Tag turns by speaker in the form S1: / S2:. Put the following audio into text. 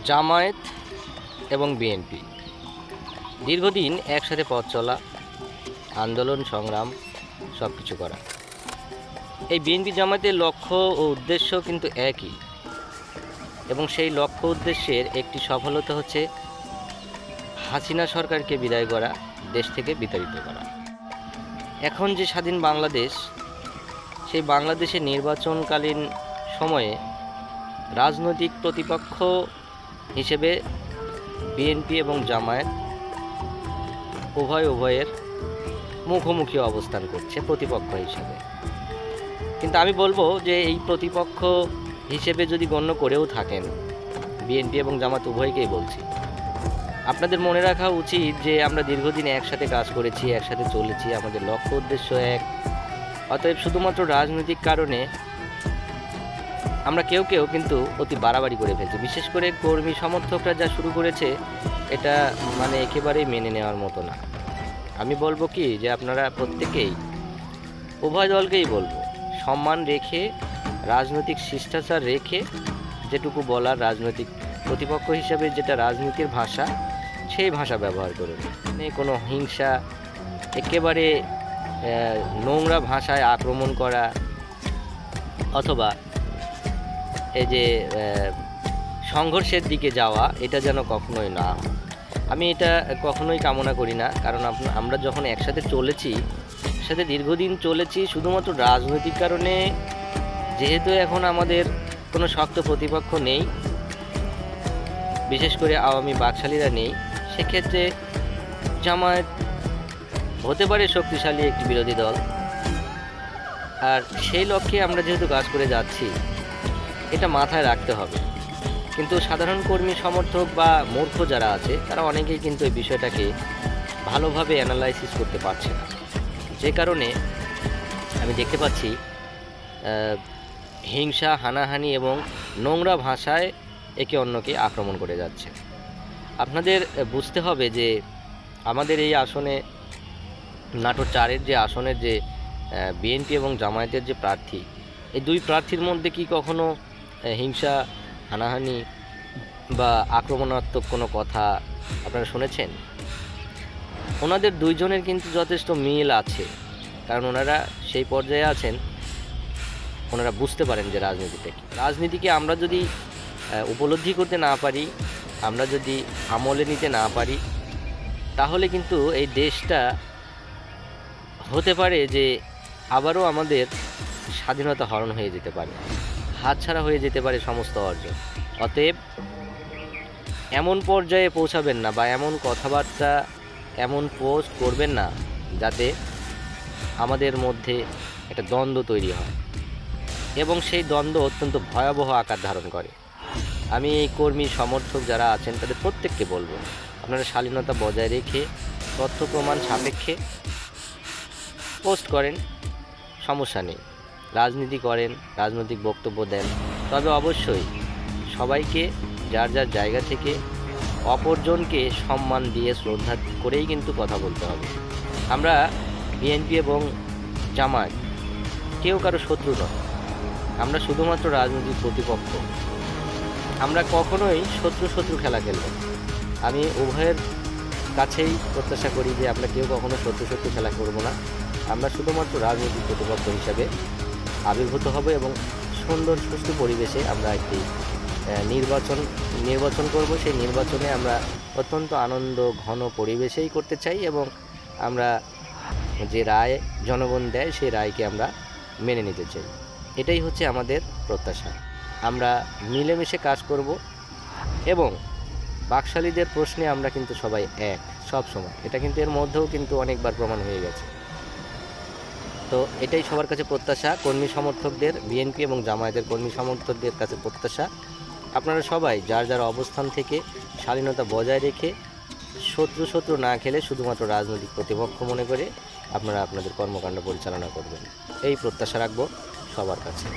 S1: জামায়াত এবং বিএনপি দীর্ঘদিন একসাথে পথ চলা, আন্দোলন সংগ্রাম সব কিছু করা। এই বিএনপি জামায়াতের লক্ষ্য ও উদ্দেশ্য কিন্তু একই, এবং সেই লক্ষ্য উদ্দেশ্যের একটি সফলতা হচ্ছে হাসিনা সরকারকে বিদায় করা, দেশ থেকে বিতাড়িত করা। এখন যে স্বাধীন বাংলাদেশ, সেই বাংলাদেশের নির্বাচনকালীন সময়ে রাজনৈতিক প্রতিপক্ষ হিসেবে বিএনপি এবং জামায়াত উভয়ের মুখোমুখি অবস্থান করছে প্রতিপক্ষ হিসেবে। কিন্তু আমি বলবো যে এই প্রতিপক্ষ হিসেবে যদি গণ্য করেও থাকেন, বিএনপি এবং জামায়াত উভয়কেই বলছি, আপনাদের মনে রাখা উচিত যে আমরা দীর্ঘদিন একসাথে কাজ করেছি, একসাথে চলেছি, আমাদের লক্ষ্য উদ্দেশ্য এক। অতএব শুধুমাত্র রাজনৈতিক কারণে আমরা কেউ কিন্তু অতি বাড়াবাড়ি করে ফেলছি। বিশেষ করে কর্মী সমর্থকরা যা শুরু করেছে, এটা একেবারেই মেনে নেওয়ার মতো না। আমি বলবো কি যে আপনারা প্রত্যেকেই, উভয় দলকেই বলবো, সম্মান রেখে, রাজনৈতিক শিষ্টাচার রেখে যেটুকু বলার, রাজনৈতিক প্রতিপক্ষ হিসাবে যেটা রাজনীতির ভাষা, সেই ভাষা ব্যবহার করুন। কোনো হিংসা, একেবারে নোংরা ভাষায় আক্রমণ করা, অথবা এই যে সংঘর্ষের দিকে যাওয়া, এটা যেন কখনোই না। আমি এটা কখনোই কামনা করি না। কারণ আমরা যখন একসাথে চলেছি, একসাথে দীর্ঘদিন চলেছি, শুধুমাত্র রাজনৈতিক কারণে, যেহেতু এখন আমাদের কোনো শক্ত প্রতিপক্ষ নেই, বিশেষ করে আওয়ামী বাকশালীরা নেই, সেক্ষেত্রে জামায়াত হতে পারে শক্তিশালী একটি বিরোধী দল। আর সেই লক্ষ্যে আমরা যেহেতু কাজ করে যাচ্ছি, এটা মাথায় রাখতে হবে। কিন্তু সাধারণ কর্মী সমর্থক বা মূর্খ যারা আছে, তারা অনেকেই কিন্তু এই বিষয়টাকে ভালোভাবে অ্যানালাইসিস করতে পারছে না। যে কারণে আমি দেখতে পাচ্ছি হিংসা, হানাহানি এবং নোংরা ভাষায় একে অন্যকে আক্রমণ করে যাচ্ছে। আপনাদের বুঝতে হবে যে আমাদের এই আসনে, নাটোর 4-এর যে আসনের যে বিএনপি এবং জামায়াতের যে প্রার্থী, এই দুই প্রার্থীর মধ্যে কি কখনো হিংসা, হানাহানি বা আক্রমণাত্মক কোনো কথা আপনারা শুনেছেন? ওনাদের দুইজনের কিন্তু যথেষ্ট মিল আছে, কারণ ওনারা সেই পর্যায়ে আছেন, ওনারা বুঝতে পারেন যে রাজনীতিটা কি। রাজনীতিকে আমরা যদি উপলব্ধি করতে না পারি, আমরা যদি আমলে নিতে না পারি, তাহলে কিন্তু এই দেশটা হতে পারে যে আবারও আমাদের স্বাধীনতা হরণ হয়ে যেতে পারে, হাতছাড়া হয়ে যেতে পারে সমস্ত অর্জন। অতএব এমন পর্যায়ে পৌঁছাবেন না, বা এমন কথাবার্তা, এমন পোস্ট করবেন না যাতে আমাদের মধ্যে একটা দ্বন্দ্ব তৈরি হয় এবং সেই দ্বন্দ্ব অত্যন্ত ভয়াবহ আকার ধারণ করে। আমি এই কর্মী সমর্থক যারা আছেন, তাদের প্রত্যেককে বলবো, আপনারা শালীনতা বজায় রেখে তথ্য প্রমাণ সাপেক্ষে পোস্ট করেন, সমস্যা নেই। রাজনীতি করেন, রাজনৈতিক বক্তব্য দেন, তবে অবশ্যই সবাইকে যার যার জায়গা থেকে অপরজনকে সম্মান দিয়ে, শ্রদ্ধা করেই কিন্তু কথা বলতে হবে। আমরা বিএনপি এবং জামায়াত কেউ কারো শত্রু নয়, আমরা শুধুমাত্র রাজনৈতিক প্রতিপক্ষ। আমরা কখনোই শত্রু খেলা খেলব। আমি উভয়ের কাছেই প্রত্যাশা করি যে আমরা কেউ কখনো শত্রু খেলা করব না। আমরা শুধুমাত্র রাজনৈতিক প্রতিপক্ষ হিসাবে আবির্ভূত হব এবং সুন্দর সুস্থ পরিবেশে আমরা একটি নির্বাচন করব। সেই নির্বাচনে আমরা অত্যন্ত আনন্দ ঘন পরিবেশেই করতে চাই, এবং আমরা যে রায় জনগণ দেয়, সেই রায়কে আমরা মেনে নিতে চাই। এটাই হচ্ছে আমাদের প্রত্যাশা। আমরা মিলেমিশে কাজ করব, এবং বাকশালীদের প্রশ্নে আমরা কিন্তু সবাই এক, সব সময়। এটা কিন্তু এর মধ্যেও কিন্তু অনেকবার প্রমাণ হয়ে গেছে। তো এটাই সবার কাছে প্রত্যাশা, কর্মী সমর্থকদের, বিএনপি এবং জামায়াতের কর্মী সমর্থকদের কাছে প্রত্যাশা, আপনারা সবাই যার যার অবস্থান থেকে শালীনতা বজায় রেখে, শত্রু না খেলে, শুধুমাত্র রাজনৈতিক প্রতিপক্ষ মনে করে আপনারা আপনাদের কর্মকাণ্ড পরিচালনা করবেন, এই প্রত্যাশা রাখবো সবার কাছে।